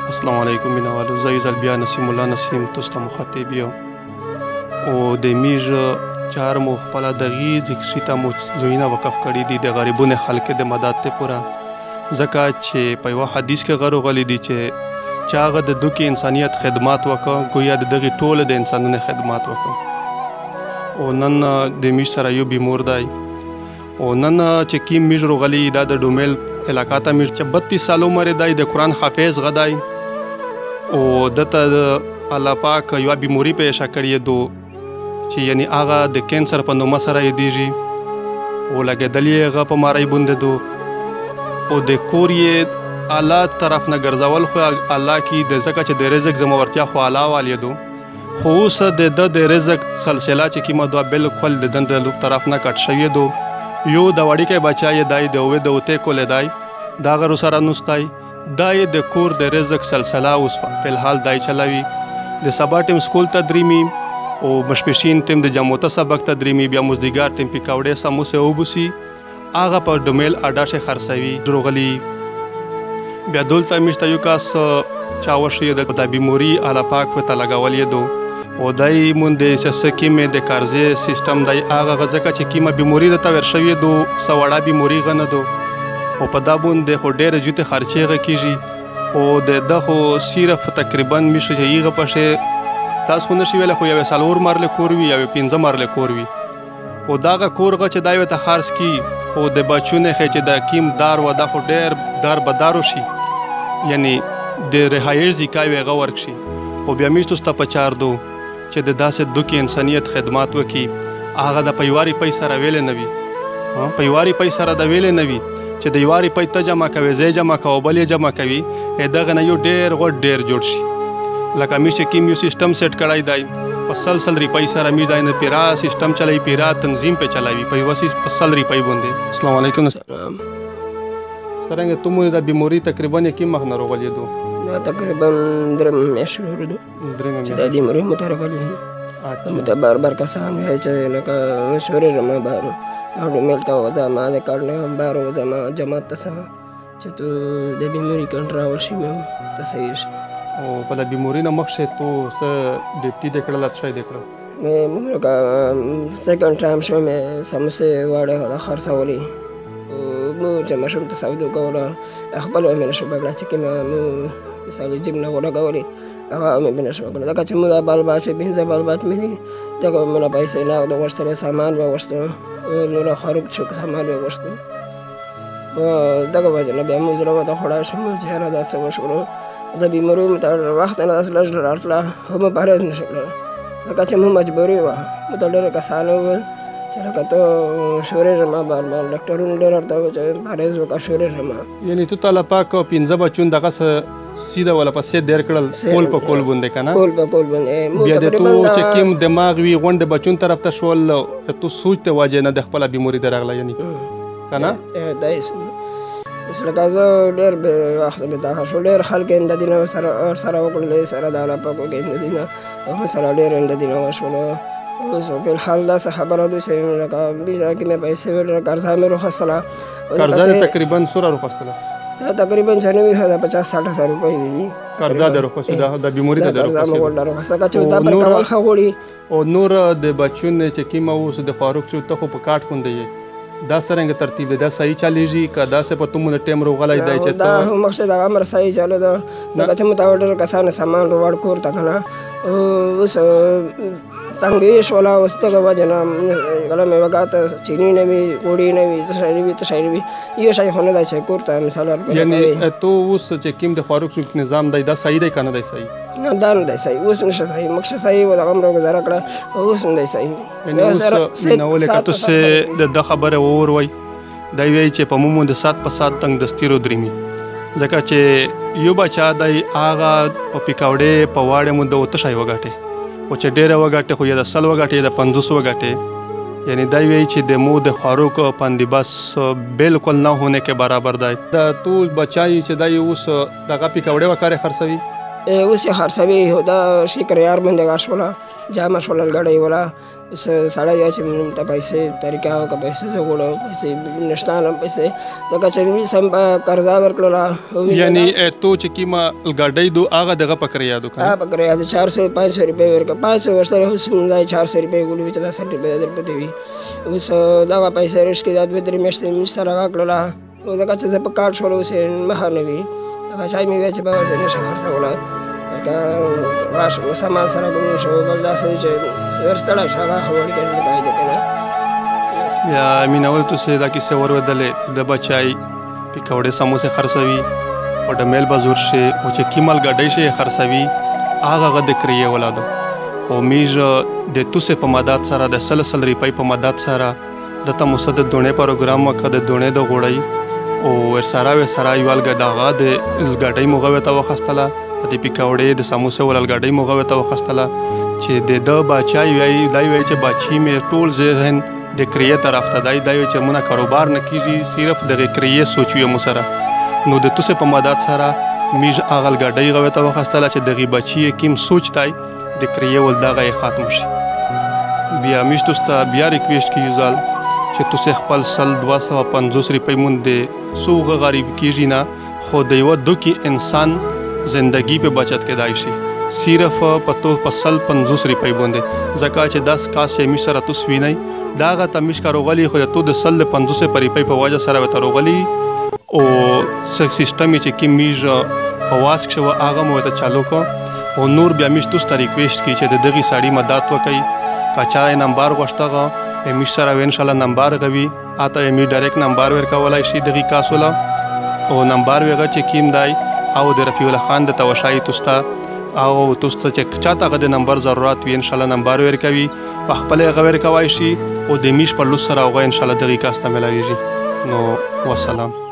السلام علیکم مینوالو، زه یو ځل بیا نسیم الله نسیم تاسو ته مخاطب یم او د میژ چار مو خپله دغې ذکري ته مو ځایونه وقف کړي دي د غریبونو خلک د مدد پوره، ځکه چې په یوه حدیث کې غلي دي چې هغه د دوی کې انسانیت خدمات وکړه ګویا د دغې ټولو د انسانانو خدمات وکړه. او نن د میژ سره یو بیمور دی او نن چې کوم میژ راغلی دا د ډومیل علاقه ته میژ چې 32 سال عمر دی، د قرآن حافظ غدی او دته الله پاک یوه بیموري پیښه کړې دو چې یعنی هغه د کینسر په نومه سره یادېږي او لګېدل یې هغه په ماری باندې دو او د کور یې الله طرف نه ګرځول خو الله کې د ځکه چې د رزق ذمہورتیا خو الله والې دو، خو اوس د رزق سلسله چې کومه دوه بالکل د دند طرف نه کټ شوې دو. یو د وړوکی بچا یې دی د اوې د اوتې کولې دی دا غر سره نوستی دا یې د کور د رزق سلسله اوس فلحال دی چلوي. د سبا ټیم سکول تدریمي او مشپشین ټیم د جموته سبق تدریمي، بیا مزدګار ټیم پکوړې سموسه وبوسي هغه په ډومیل اډا شي خرڅوي دروغلي. بیا دلته میشته یو کاس چاوشي د بیموري اعلی پاک په لګول یې دو او دای مونږ د سکیمې د قرضې سیستم دی هغه ځکه چې کیمه بیموري د تور شوی دو سوړه بیموري غنه دو او په دا باندې خو ډېر جوته خرچې کیږي او د خو صرف تقریبا میشه یغه پشه تاسو نه شي ویل خو یو سالور مرله کور وی یا 15 مرله کور وی او داغه کورغه چې دایو ته خرڅ کی او د بچونه خې چې د کیم دار و د خو ډېر دار بدارو شي یعنی د رهایش ځکای ویغه ورک شي او بیا میشتو ست په چار دو چې د داسې دوکې انسانیت خدمات وکي هغه د پیواري پیسې سره ویلې نه وي پیواري پیسې سره د ویلې نه وي چې د یواري پیسې ته جمع کوي زی جمع کوي بلې جمع کوي دغه نه یو ډېر غوډ ډېر جوړ شي لکه میشه کیم یو سیستم سیټ کړای دی په سلسل ریپای سره می ځای نه پیرا سیستم چلای پیرا تنظیم په چلاوي په وسی په سل ریپای باندې. السلام علیکم. څنګه ته مو د بیموري تقریبا کې مخ نه روغلی دو تقریبا درم مشهور دو چې د بیموري مترغلی مت بار بار کسان وای چې لکه مشهور رما بارو او ملته ودا ما د کارنه بارو ودا ما جماعت ته چې ته د بیموري کنټرول شي مې تصحیح شي او په د بیموري نه مخ شه تو څه ډیپټي د کړل اچھا دی کړل مې کا سیکنډ ټایم شو مې سمسه واړه خرڅولې مو چې مشم ته سعودو کوله خپل مې نشو بغلا چې کمه مو مثال جیب نه ولا کوله هغه مې نشو بغلا دا چې مو بال باچ بنځه بال باچ مې دا کومه پیسې نه د وشتره سامان و وشته نو خراب شو سامان و وشته دا کومه نه بیا مو زره وته خړا شم چې را دا څه وشو د بیموري متر وخت نه اصل راتلا هم بارز نشو دا چې مو مجبوري و متډر کسانو لکه ته شورې ما بار بار ډاکټرونو ډېر ورته وایي چې مریض وکړه شورې ما یعنی تو تعالی پاک 15 بچون دغه سیده ولا پسې ډېر کړل کول په کول باندې کنه کول په کول باندې بیا د تو چې کوم دماغ وی غونډ بچون طرف ته شول تو سوچ ته واجه نه د خپل بیموري درغله یعنی کنه دایس مثلا کازو ډېر به وخت به دا شو ډېر خلک اند دینه سره وکړل سره دا لا پکو کې دینه او سره ډېر اند دینه وشول اوس په حال دا خبره ده چې لکه بیره کې مې پیسې ور قرضه مې روخصله قرضه تقریبا سره روخصله دا تقریبا 50-60 هزار روپۍ دي قرضه د روخصله د بیموري ته د روخصله روخصله چې دا پر کول خغوړي او نور د بچون چې کیمه اوس د فاروق چې ته خو په کاټ کوندې دا څنګه ترتیب دا صحیح چلیږي کدا سه په تمونه ټیم روغلای دی چې دا مقصد هغه امر صحیح چاله دا چې متاوډر کسان سامان وروړ کور تا کنه اوس تنگیش والا وسته وجنا غلا مې وګات چینی نه وی کوړی نه وی تشایری وی یو شای خونه دا چې کور ته مثال یعنی تو اوس چې کیم د فاروق شو نظام دی دا صحیح دی کنه دی صحیح نه دا نه دی صحیح اوس نشه صحیح مقصد صحیح ولا عمره گزاره کړه اوس نه دی صحیح یعنی اوس نو لکه تاسو د خبره اور وای دا وی چې په مومو د سات په سات تنگ دستیرو دریمي ځکه چې یو بچا دی هغه په پکوړې په واړې مونږ د وته شای وګاټه او چې ډېره وګاټه خو یا د سل وګاټه یا د 50 وګاټه یعنی دا وی چې د مو د فاروق پاندې بس بالکل نه ہونے کے برابر دی دا ټول بچای چې دا اوس دغه پکوړې وکړي خرڅوي اوس خرڅوي دا شي کریار باندې غاښولا جامه شولل ګډۍ ولا سړی یا چې موږ ته پیسې طریقه او که پیسې زه غواړم پیسې نشته هم پیسې ځکه چې وي سم قرضه ورکړله یعنی تو چې کومه ګاډۍ دو هغه دغه پکړې یادو که هغه پکړې یاد 400-500 روپۍ ورکړه 500 ورسره اوس موږ 400 روپۍ ګولو چې 10 روپۍ در پته وي اوس دغه پیسې رشکې دا 2-3 میاشتې موږ سره راکړله نو ځکه چې زه په کار شول اوس مخه نه وي هغه چای مې وی چې بابا زه نشم خرڅولی لکه راشه سامان سره ګلو شو بل داسې چې ورستړی شو هغه خبرې کوي قاعده کنه یا مینول تاسې دا کیسې ورودلې د بچای پکوړې سموسې خرڅوي او د میل بازور شي او چې کیمال ګاډۍ شي خرڅوي هغه غد کریه ولادو او میج د توسه په مدد سره د سلسل ریپای په مدد سره د تموسه د دونه پروګرام وکړه د دونه د غوړی او ورسره یوال ګداغه د ګاډۍ موغه ته وخستله د پکوړې د سموسه ولل ګاډۍ موغه ته وخستله چې د بچای وی دای وی چې بچی مې ټول ذهن د کریه طرف ته دای چې مونږه کاروبار نه کیږي صرف د کریه سوچوي مو سره نو د توسه په مدد سره میج اغل ګاډۍ غوې ته وخستله چې دغه بچی کیم سوچتای د کریه ول دغه ختم شي بیا میش توسته بیا ریکویسټ کیږي چې تاسو خپل سل 250 روپۍ مونږ د سوغه غریب کیږي نه خو د یو دوکي انسان زندگی په بچت کېدای شي صرف پتو پسل 50 روپۍ باندې ځکه چې 10 کاس چې می سره تاسو وینئ داغه تمیش کاروغلی خو ته د سل 50 روپۍ په وجه سره وتروغلی او سیستم چې کی میج اواز شو هغه مو ته چالو کو او نور بیا میش تاسو ته ریکویسټ کی چې دغه ساړي مدد وکړي کچا نمبر غوښتغه میش سره ان شاء الله نمبر غوي اته می ډایرکټ نمبر ورکولای شي دغه کاسولا او نمبر وغه چې کیم دای او د رفیع الله خان د توشای توستا او توستا چې چاته غد نمبر ضرورت وي ان شاء الله نمبر ورکوي په خپل غوړ کوي شي او د میش پر لوس سره او ان شاء الله دغه کاسته ملایږي نو والسلام